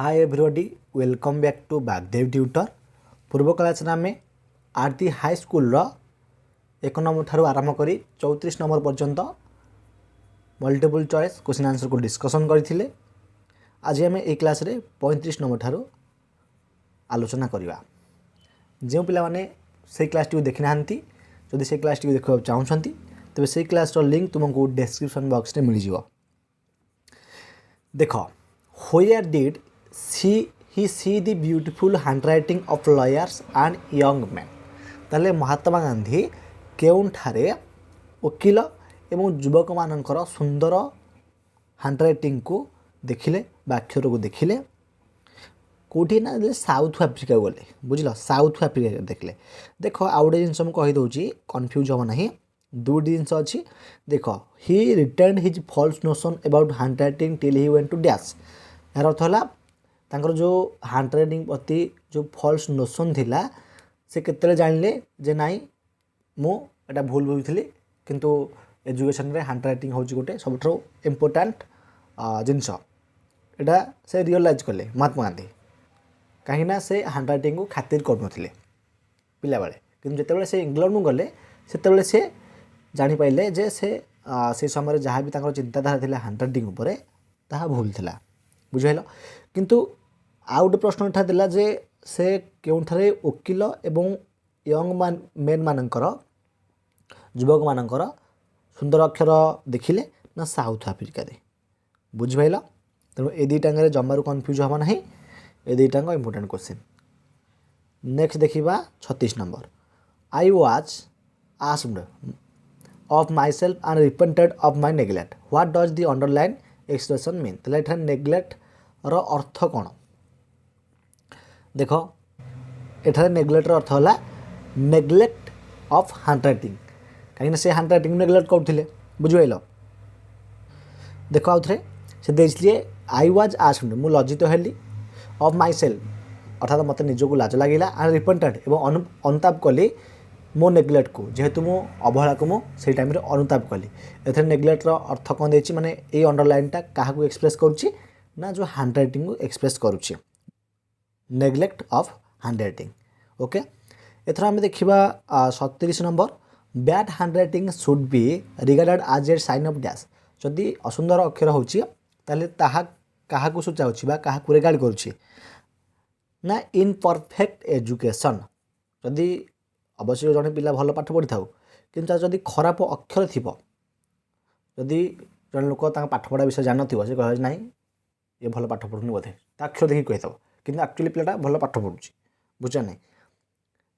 Hi everybody welcome back to Bagdev tutor पूर्व class आम आर दी हाई स्कूल एक नंबर ठार आरंभ कर 34 नंबर पर्यंत मल्टीपल चॉइस क्वेश्चन आंसर को डिस्कसन करते। आज आम ए क्लास रे 35 नंबर ठार आलोचना करवा। जो पिला माने से क्लास टी देखी ना जदि से क्लास टी देखा चाहते तेज से क्लास लिंक तुमको डिस्क्रिप्शन बॉक्स में मिल जाव। देख where did he see the beautiful handwriting of lawyers and young men। ताले महात्मा गांधी केउंठारे वकील एवं युवक मानकर सुंदर हैंडराइटिंग को देखिले अक्षर को देखिले कौटी ना साउथ आफ्रिका गले बुझल साउथ आफ्रिका देखले। देख आउ गोटे जिन मुझे कहीदे कन्फ्यूज हम ना दुईट जिन अच्छी। देख he return his false notion about handwriting till he went to dash. यार अर्थ है तांकर जो हैंडराइटिंग प्रति जो फॉल्स नोशन थिला से केतले जानले जे नाई मु एटा भूल बुझी किंतु एजुकेशन रे हैंडराइटिंग होची गोटे सबठो इम्पोर्टेंट जिनस एटा से रियलाइज कले महात्मा गांधी कहीं से हैंडराइटिंग को खातिर करुनथिले पिला बेले किंतु जेतेबेले से इंग्लैंड में गले सेतेबेले से जानि पाइले जे से समय जहाँ भी तांकर चिंताधारा थिला हैंडराइटिंग उपरे ताहा भूल थिला बुझाइल। किंतु आउ गोटे प्रश्न एठा दिला जे से केउठारे वकील एवं यंग मेन मानकर युवक मानकर सुंदर अक्षर देखिले ना साउथ आफ्रिका रे बुझिपाइल। तेणु ए दुईटांगे जमारू कन्फ्यूज हम ना ए दुईटांग इम्पोर्टेंट क्वेश्चन। नेक्स्ट देखिबा 36 number I was asked of my self and repented of my neglect what does the underline expression mean. ताले एठा नेग्लेक्ट रो अर्थ कौन देख एठारे नेग्लेक्ट रो अर्थ होला नेग्लेक्ट ऑफ हैंडराइटिंग कहीं से हैंडराइटिंग नेग्लेक्ट करते बुझिपाइल। देख आउ थे से देखिए आई वाज आस्क्ड मु लज्जित हेली ऑफ माई सेल्फ अर्थात मत निजक लाज लगे एंड रिपेंटेड एवं अनुताप कली मो नेग्लेक्ट को जेहेतु मो अवहेला को मुझे टाइम अनुताप कली। एथरे नेग्लेक्ट रो अर्थ कौन देछि माने ए अंडरलाइनटा क्या एक्सप्रेस करुच्ची ना जो हैंडराइटिंग को एक्सप्रेस करुच्ची नेग्लेक्ट ऑफ हैंडराइटिंग। ओके एथर आम देखा 37 number bad handwriting should be regarded as a sign of dash. जदि असुंदर अक्षर होची ताले ताहा काहाकू सूचाउची बा काहाकू रिगार्ड करुच्ची ना इनपरफेक्ट एजुकेशन। जदि अवश्य जड़े पिला भल पाठ पढ़ी था कि जदि खराब अक्षर थी जदि जन लोक पाठ पढ़ा विषय जान से कह ना ये भल पाठ पढ़ुनी बोधे अक्षर देखिए कहीथव कि एक्चुअली पिलाटा भल पाठ पढ़ुची बुझा ना।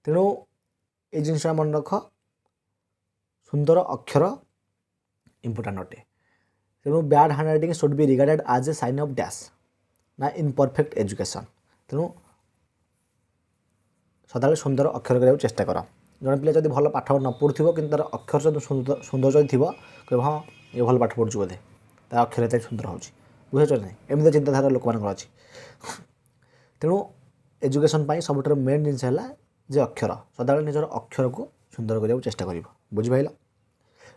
तेणु ये जिनस मन रख सुंदर अक्षर इम्पोर्टाट अटे। तेणु bad handwriting should be regarded as a sign of dash ना इनपरफेक्ट एजुकेशन। तेणु सदा सुंदर अक्षर करने चेष्टा कर। जड़े पिला जब भल पाठ न पढ़ुव कि तार अक्षर जो सुंदर जब थी कह हाँ ये भल पाठ पढ़ुची बोधे तार अक्षर एत सुंदर हो बुझे ना एमती चिंताधारा लोक मान अच्छी। तेणु एजुकेशन सबुठ मेन जिनस है जे अक्षर सदा निजर अक्षर को सुंदर करने चेष्टा कर बुझिपाइल।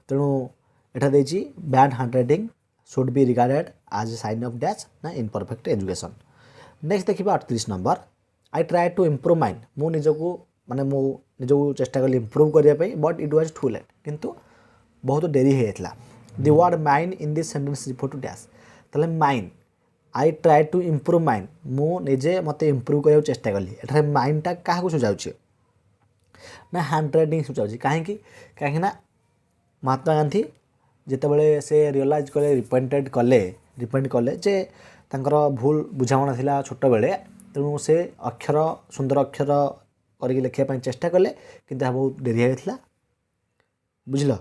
तेणु एटा देछि bad handwriting should be regarded as a sign of dash ना इनपरफेक्ट एजुकेशन। नेक्स्ट देखिए 38 number I tried to improve mind मु निजको माने मु निजको चेष्टा कली इम्प्रूव करने but it was too late किंतु बहुत डेरी हो जाता। The word mind in this sentence refer to dash. ताले mind I tried to improve mind मु निजे मत इम्प्रूव करने चेष्टा कली एठारे माइंडटा क्या सूचाऊँ ना हैंडराइटिंग सूचाऊँ कहीं महात्मा गांधी जितेबाला से रियलाइज कले रिपेंट कले जे तांकर भूल बुझाणा थिला छोट बेले। तेणु से अक्षर सुंदर अक्षर करके लिखापी चेष्टा कले कि बहुत डेरी होता बुझल।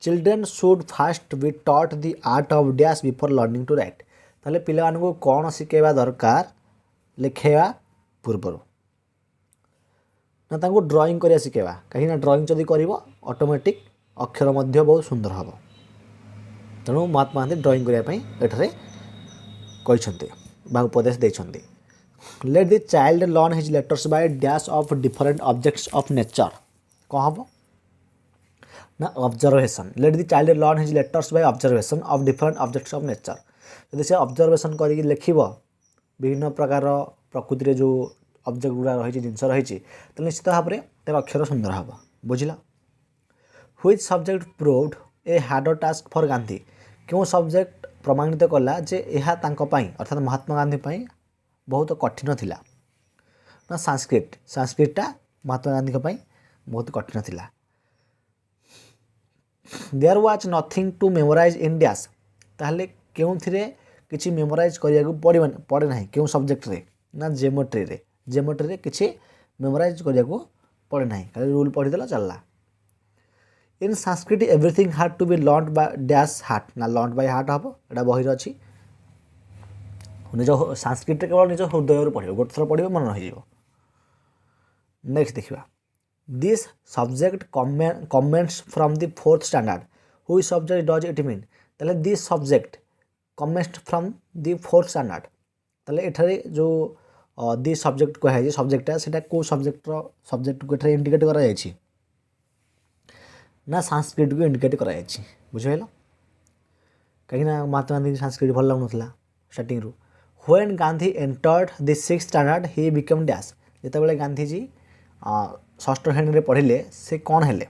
Children should first be taught the art of dash before learning to write. ताले पिला को कौन शिखेवा दरकार लिखेवा पूर्वर ना तांको ड्राइंग करिया शिखेवा कहीं ड्राइंग जदि कर ऑटोमेटिक अक्षर मध्य बहुत सुंदर हम। तेणु महात्मा गांधी ड्राइंग करने एठारे कहते उपदेश देते। Let the child learn his letters by dash of different objects of nature कौन हम ना observation. Let the child learn his letters by observation of different objects of nature. जब से ऑब्जर्वेशन करके लिखब विभिन्न प्रकार प्रकृति जो ऑब्जेक्ट गुड़ा रही जिनस रही निश्चित भाव में तार अक्षर सुंदर हम बुझल। Which subject proved A harder task for Gandhi क्यों सब्जेक्ट प्रमाणित कला जे यह अर्थात महात्मा गांधी बहुत कठिन थिला ना संस्कृतटा महात्मा गांधी बहुत कठिन थिला। There was nothing to memorise in dash ताहले क्यों किसी मेमोराइज करिया पड़े ना क्यों सब्जेक्ट रे ना जेमेट्री रे किसी मेमोराइज करिया पड़े ना खाली रूल पढ़ीदेला चलला। In Sanskrit everything hard to be learn by dash heart ना लर्न बाय हार्ट हम एटा बही अच्छी निज संस्कृत केवल निज हृदय पढ़ गोटे थर पढ़ मन रही। नेक्स्ट देखा this subject comments from the 4th standard हुई सब्जेक्ट डज इट मीन ताले this subject comments from the 4th standard ताले एठारे जो दिस सब्जेक्ट कहे सब्जेक्टा सेटा को सब्जेक्ट को एठारे इंडिकेट करा जायछि ना संस्कृत को इंडिकेट करा जायछि बुझिल कहीं महात्मा गांधी संस्कृत भल लगुला स्टार्टिंग रू। When Gandhi entered the 6th standard he become dash जितेबाला गांधीजी 6th श्रेणी पढ़िले से कौन हेले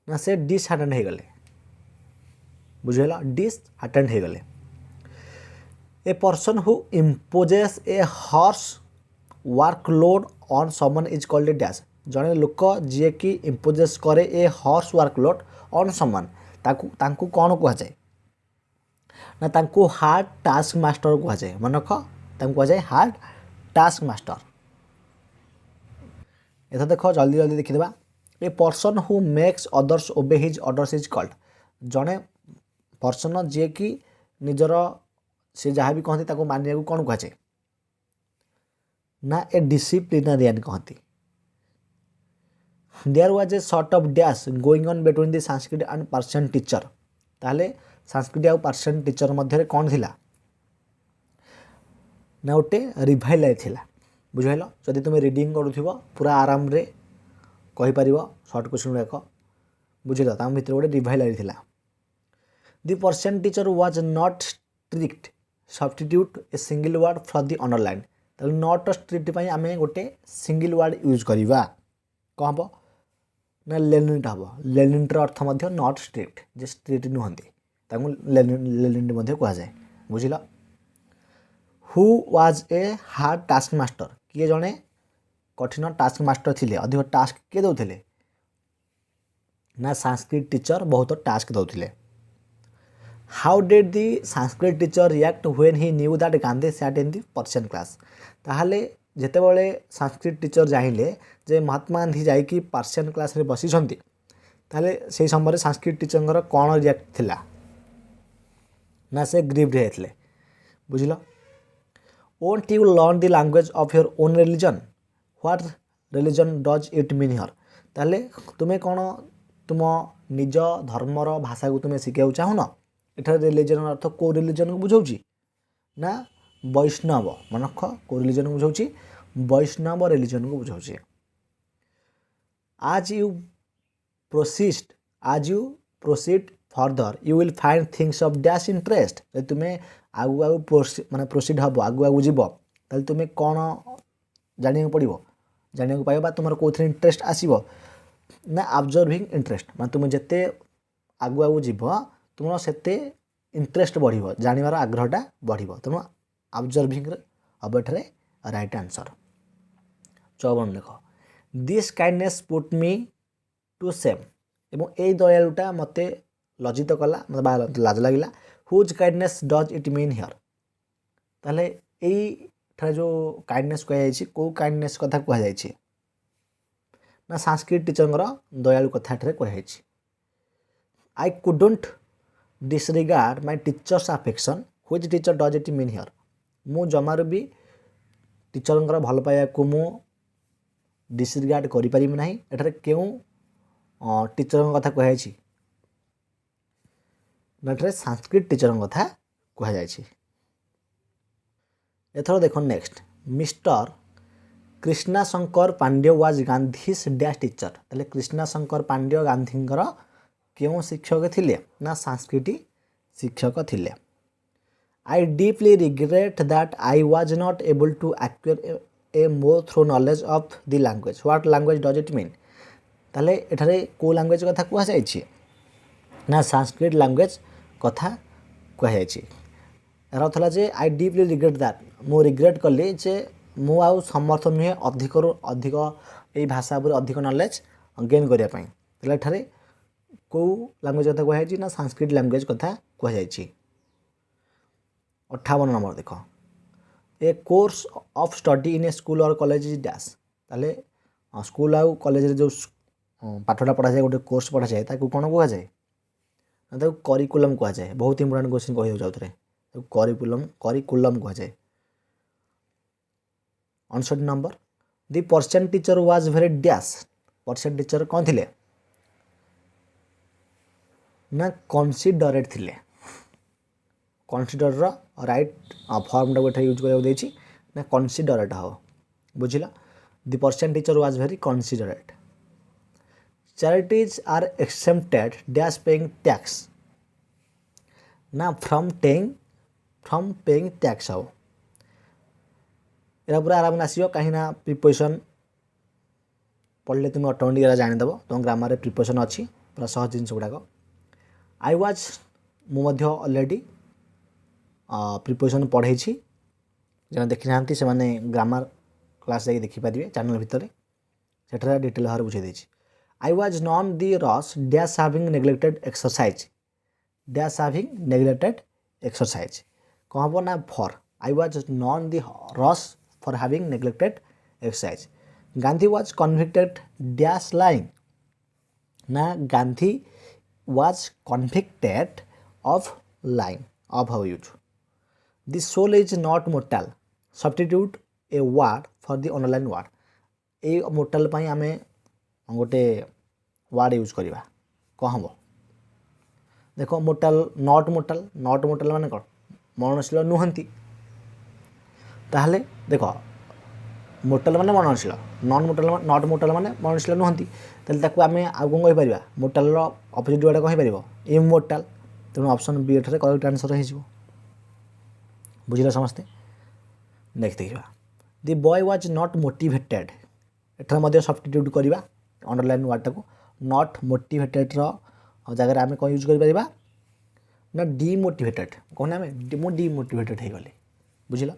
ना से डिसहार्टेंड हो गले बुझेला डिसहार्टेंड हो गले। ए person who imposes a horse workload on someone is called a dash जड़े लोक जी कि इम्पोजेस करे a horse workload on someone ताकू कौन कहुए ना तांको हार्ड टास्क मास्टर कहुए मन रख कहुए हार्ड टास्क मास्टर। एथ देख जल्दी जल्दी देखीदे a person who makes others obey his orders is called जड़े पर्सन जी कि निजर से जहाँ भी कहती मानिया को कौन कहुए ना ए डिसिप्लिनरियन कहती। There was a sort of dash going on between the Sanskrit and Persian teacher ताहले संस्कृत और पर्शियन टीचर मध्य कौन थिला ना गोटे रिवाइल थिला बुझल जदि तुम रीडिंग करूथिबो पूरा आराम रे कहि परिबो शॉर्ट क्वेश्चन गुड़ाक बुझल ता भितर गोटे रिवाइल थिला। The Persian teacher was not strict substitute a single word for the underline ताहले नॉट स्ट्रिक्ट पई आमे गोटे सिंगल वर्ड यूज करिवा कौन हम ना लेनिन हम लेनिन अर्थ नॉट स्ट्रिक्ट जे स्ट्रिक्ट नुहति लेनिन कहुए बुझल। Who was a hard task master किए जड़े कठिन टास्क मास्टर थिले अधिक टास्क किए दौले ना संस्कृत टीचर बहुत टास्क दौले। How did the Sanskrit teacher react when he knew that Gandhi sat in the Persian class ताहले जेतेबेले संस्कृत टीचर जाइले जे महात्मा गांधी जाइकी पर्शियन क्लास रे बसिछंती ताहले से समय संस्कृत टीचर कौन रिएक्ट थिला ना से ग्रीव रहते बुझल। Won't you learn the language of your own religion what religion does it mean here ताहले तुम्हें कौन तुम निज धर्मर भाषा को तुम्हें शिखा चाहून एठार रिलीजन अर्थ को रिलीजन को बुझाऊँ ना वैष्णव मन रख को रिलीजन को बुझाऊँ वैष्णव रिलीजन को बुझाऊँ। आज you proceed further you will find things of dash interest जब तुम्हें आगु आगु माने प्रोसीड हम आगु आगु जीव ताले तुम्हें कौन जानिया पड़ो जानिया पाइबा तुम कौन इंटरेस्ट आसो ना ऑब्जर्विंग इंटरेस्ट माने तुम्हें जिते आगु आगु जीव तुम से इंटरेस्ट बढ़ जानिबार आग्रहटा बढ़ तेणु ऑब्जर्विंग हम एठारे राइट आंसर। 54 देख this kindness put me to shame एवं यही दयालुटा मते लज्जित कला मतलब लाज लगे हुज kindness does it mean here ताले यही जो काइंडनेस कहुई कौ काइंडनेस कथा कहुई ना संस्कृत टीचर दयालु कथा कहुई। I couldn't disregard my teacher's affection which teacher does it mean here मु जमार भी टीचर भल पाइबा को मु डिसरिगार्ड करि परिबि नाही एठारे क्यों टीचर कथा कहुई एठारे संस्कृत टीचर कथा कहुई। एथर देख next mister Krishna Shankar Pandya was Gandhi's dash teacher ताले कृष्णा शंकर पांड्य गांधींकर क्यों शिक्षक थिले ना संस्कृति शिक्षक थिले। I deeply regret that I was not able to acquire a more through knowledge of the language. What language does it mean? তাহলে এখানে কেউ ଲାଙ୍ଗୁଏଜ୍ କଥା କୁହାଯାଇଛି ନା ସାଂସ୍କ୍ରିଟ୍ ଲାଙ୍ଗୁଏଜ୍ କଥା କୁହାଯାଇଛି। ଏହାର ଥିଲା ଯେ ଆଇ ଡିପ୍ଲି ରିଗ୍ରେଟ୍ ଦ୍ୟାଟ୍, ମୁଁ ରିଗ୍ରେଟ୍ କଲି ଯେ ମୁଁ ଆଉ ସମର୍ଥ ନୁହେଁ ଅଧିକରୁ ଅଧିକ ଏଇ ଭାଷା ଉପରେ ଅଧିକ ନଲେଜ୍ ଗେନ୍ କରିବା ପାଇଁ। ତାହେଲେ ଏଠାରେ କେଉଁ ଲାଙ୍ଗୁଏଜ୍ କଥା କୁହାଯାଇଛି ନା ସାଂସ୍କ୍ରିଟ୍ ଲାଙ୍ଗୁଏଜ୍ କଥା କୁହାଯାଇଛି। 58 ନମ୍ବର ଦେଖ, A course of study in a school or college is dash. ତାହେଲେ ସ୍କୁଲ୍ ଆଉ କଲେଜରେ ଯେଉଁ ପାଠଟା ପଢ଼ାଯାଏ, ଗୋଟେ କୋର୍ସ ପଢ଼ାଯାଏ, ତାକୁ କ'ଣ କୁହାଯାଏ ନା ତାକୁ କରିକୁଲମ୍ କୁହାଯାଏ। ବହୁତ ଇମ୍ପୋର୍ଟାଣ୍ଟ କ୍ୱେଶ୍ଚିନ୍ କହିବାକୁ ଯାଉଥିଲେ, ତାକୁ କରିକୁଲମ୍ କୁହାଯାଏ। 59 number, the Persian teacher was very dash. Persian teacher କ'ଣ ଥିଲେ ନା କନସିଡରେଟ୍ ଥିଲେ। କନସିଡରର ରାଇଟ୍ ଫର୍ମଟାକୁ ଏଠାରେ ୟୁଜ୍ କରିବାକୁ ଦେଇଛି ନା କନସିଡରେଟ୍ ହେବ, ବୁଝିଲ। The Persian teacher was very considerate. Charities are exempted dash paying tax ना from paying tax हो। एरा पूरा आराम आसो कहीं ना प्रिपोजिशन पढ़ले तुम ऑटोमेटिक जानीदेव, तुम ग्रामर रे प्रिपोजिशन अच्छी पूरा सहज जिनस गुड़ाक। आई वाज मुझे ऑलरेडी प्रिपोजिशन पढ़े जो देखी ना से ग्रामर क्लास जाकि देखिपारे चैनल भितर से डिटेल भाव बुझे देती। I was known the Ross dash having neglected exercise. Dash having neglected exercise. कौन हबो ना for. I was known the Ross for having neglected exercise. Gandhi was convicted dash lying. ना Gandhi was convicted of lying. Of how use. The soul is not mortal. Substitute a word for the underlined word. A mortal पाई आमे गोटे ward use करवा कौन हम देख मोर्टाल नट मोर्टाल माने कौन मरणशील नुहंती। ताहले देख मोर्टाल माने मरणशील, नट मोर्टाल माने मरणशील नुहंती। ताहले ताकू आमे आ कोन कहि परिबा मोर्टाल रो अपोजिट वर्ड कहि परिबो इमोर्टाल। तेणु ऑप्शन बी एठारे करेक्ट आंसर हे जिवो, बुझिला समस्ते। नेक्स्ट देखिबा, the boy was not motivated. एठारे मध्ये सब्स्टिट्यूट करबा अंडरलाइन वर्डटा को नॉट मोटिवेटेड जगह आम कौन यूज कर ना डिमोटिवेटेड कहना आम डिमोटिवेटेड हो गले, बुझल।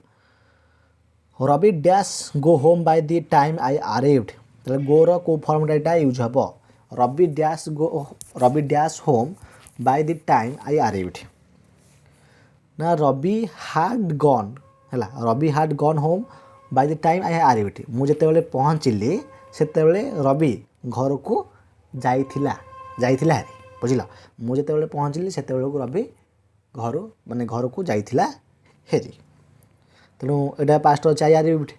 Ravi dash go home by the time I arrived. Go रो फॉर्मटा यूज हम Ravi dash home by the time I arrived ना रवि हाड गॉन है। Ravi had gone home by the time I arrived. मुझे पहुँचली से रवि घर को जाइथिला हारी, बुझल। मुझे पहुँचली से रवि घर माने घर को जाइथिला हेरी। तेणु यहाँ पास्ट अच्छे आई अराइव्ड,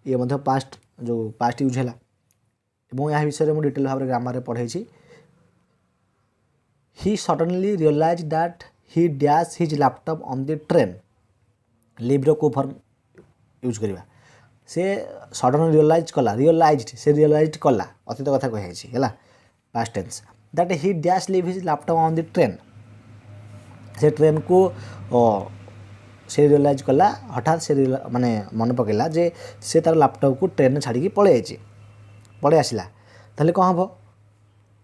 ये पास्ट जो पास्ट यूज है। यह विषय में डिटेल भाव में ग्रामर पढ़े। He suddenly realise that he dash his laptop on the train. Leave रो को फॉर्म यूज करवा से सडन रियलाइज कला अतीत कथा कहुला past tense that he dash leave his laptop on the train. से ट्रेन को से रियलाइज कला हठात से माने मन पकेला जे से तार लैपटॉप को ट्रेन छाड़ी पड़े आसला। ताहले कौन हम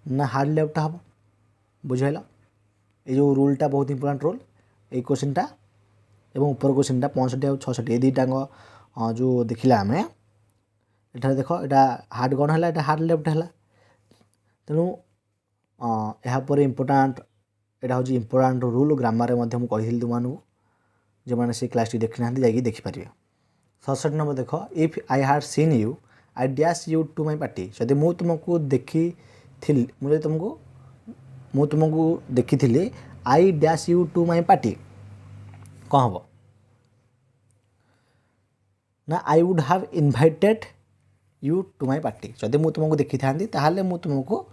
ना हार्ड लेफ्ट हम, बुझेल। ये जो रूलटा बहुत इंपोर्टेंट रूल ये क्वेश्चनटा एवं ऊपर क्वेश्चनटा 65 और 66 ये दुईटाक जो देखला आम एठार देख एटा हार्ड गन है, एटा हार्ड लेफ्ट है। तेणु यहाँ इंपोर्टाट यहाँ हूँ इंपोर्टाट रूल ग्रामर में कही तुमको जो मैंने से क्लास देखी ना जा देखिपारे। 67 नंबर देख, if I had seen you I dash you to my party. जदि मुझे तुमको देखी तुमको देखी I dash you to my party कौन हम ना I would have invited you to my party. जदि मुझे तुमको देखी था ताहले मु तुमको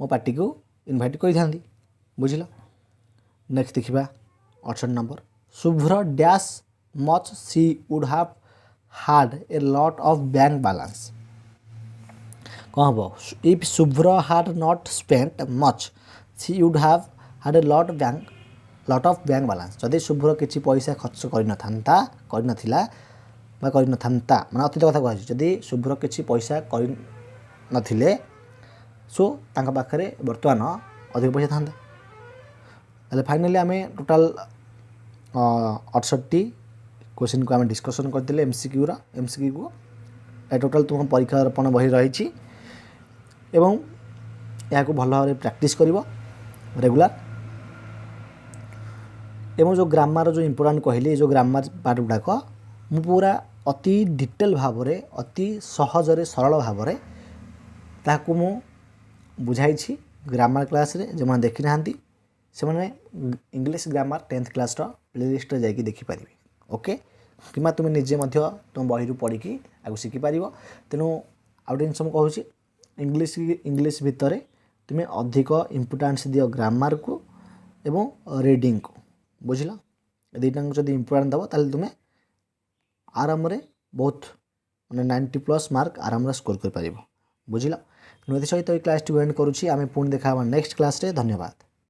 मो पार्टी को इनवाइट करी था, बुझल। नेक्स्ट देखिबा 68 number, Shubhra dash much see would have had a lot of bank balance कौन हम if Shubhra had not spent much see would have had a लट ऑफ बैंक बैलेंस जदि शुभ्र किसी पैसा खर्च करनथिला माने अतीत कथा कहछि जदि शुभ्र किसी पैसा करनथिले सो तांका पाखरे वर्तमान अधिक पैसा थांता ताले फाइनली आमे टोटल 68 क्वेश्चन को आमे डिस्कशन करथिले एमसीक्यू को ए टोटल तुम परीक्षा अर्पण बही रही एवं या को भल भाव प्रैक्टिस करिवो रेगुलर एवं जो ग्रामर जो इम्पोर्टाट कहली जो ग्रामर पार्ट गुड़ाक मु पूरा अति डिटेल भाव रे अति सहजरे सरल भाव रे ताकू मु बुझाई ग्रामर क्लास रे जो मैंने देखी ना से मैंने English grammar 10th class playlist जाकि देखिपारे ओके कि तुम्हें निजे तुम बही पढ़ी आगे शिखिपार तेणु आउ गोटे जिन कहूँ इंग्लिश भितर तुम्हें अधिक इम्पोर्टान्स दियो ग्रामर को एवं रीडिंग को बुझल दुईटा जब इम्पोर्टाट दब ताले तुम्हें आराम रे बहुत माने 90+ मार्क आराम स्कोर कर पार बुझल। सहित क्लास टी एंड करुँची आम पुणी देखा नेक्स्ट क्लास रे धन्यवाद।